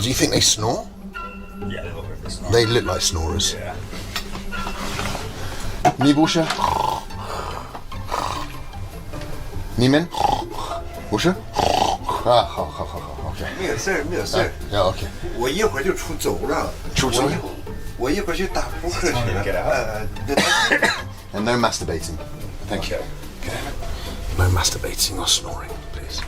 Do you think they snore? Yeah, they look like they snore. They look like snorers. Yeah. Ni Bursche? Niemand? Bursche? Ah, 好， OK。没有事儿，没有事儿。OK。我一会儿就出走了。我一会儿去打扑克去了。And no masturbating. Thank you. Okay. No masturbating or snoring, please.